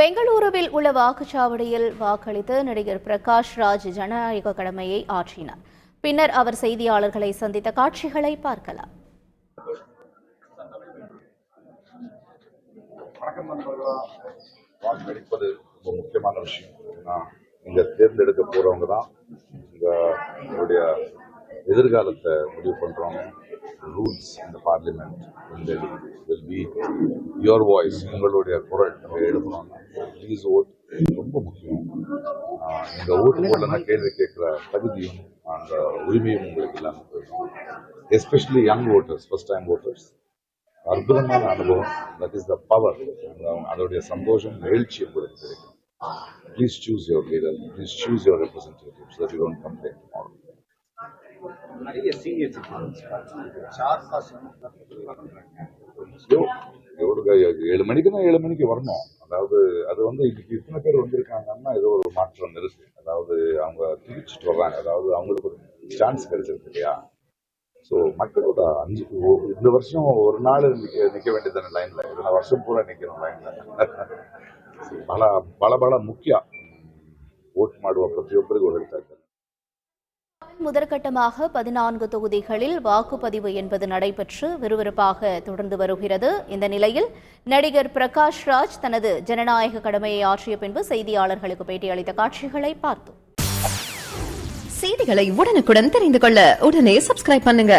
பெங்களூருவில் உள்ள வாக்குச்சாவடியில் வாக்களித்து நடிகர் பிரகாஷ் ராஜ் ஜனநாயக கடமையை ஆற்றினார். பின்னர் அவர் செய்தியாளர்களை சந்தித்த காட்சிகளை பார்க்கலாம். வணக்கம் நண்பர்களா. வாக்களிப்பது ரொம்ப முக்கியமான விஷயம். இங்க தேர்ந்தெடுக்க போறவங்க தான் எங்களுடைய எதிர்காலத்தை முடிவு பண்றவங்க. ரூல்ஸ் இந்த parliament will be your voice. உங்களுடைய குரல் எழுதணும். Please vote. ரொம்ப முக்கியம். இந்த ஓட்டு போடலன்னா கேள்வி கேட்கிற தகுதியும் அந்த உரிமையும் உங்களுக்கு இல்லாமல் போயிடும். Especially young voters, first time voters. அற்புதமான அனுபவம். That is the power. அதோடைய சந்தோஷம், எழுச்சி உங்களுக்கு கிடைக்கும். Please choose your leader. Please choose your representative so that you don't complain tomorrow. நிறைய சீனியர் எவ்வளவு 7 மணிக்குன்னா 7 மணிக்கு வரணும். அதாவது அது இன்னைக்கு இத்தனை பேர் வந்திருக்காங்கன்னா ஏதோ ஒரு மாற்றம் இருக்கு. அதாவது அவங்க துடிச்சிட்டு வர்றாங்க. அதாவது அவங்களுக்கு ஒரு சான்ஸ் கிடைச்சிருக்கு இல்லையா. ஸோ மக்களோட இந்த வருஷம் ஒரு நாள் நிக்க வேண்டியதான லைன்ல, இந்த வருஷம் பூரா நிக்கணும் லைன்ல. பல முக்கிய ஓட் ಮಾಡುವ ಪ್ರತಿಯೊಬ್ಬರಿಗೂ ಹೇಳ್ತಾ ಇದ್ದಾರೆ. முதற்கட்டமாக 14 தொகுதிகளில் வாக்குப்பதிவு என்பது நடைபெற்று விறுவிறுப்பாக தொடர்ந்து வருகிறது. இந்த நிலையில் நடிகர் பிரகாஷ் ராஜ் தனது ஜனநாயக கடமையை ஆற்றிய பின்பு செய்தியாளர்களுக்கு பேட்டியளித்த காட்சிகளை பார்த்தோம். செய்திகளை உடனுக்குடன் தெரிந்து கொள்ள உடனே சப்ஸ்கிரைப் பண்ணுங்க.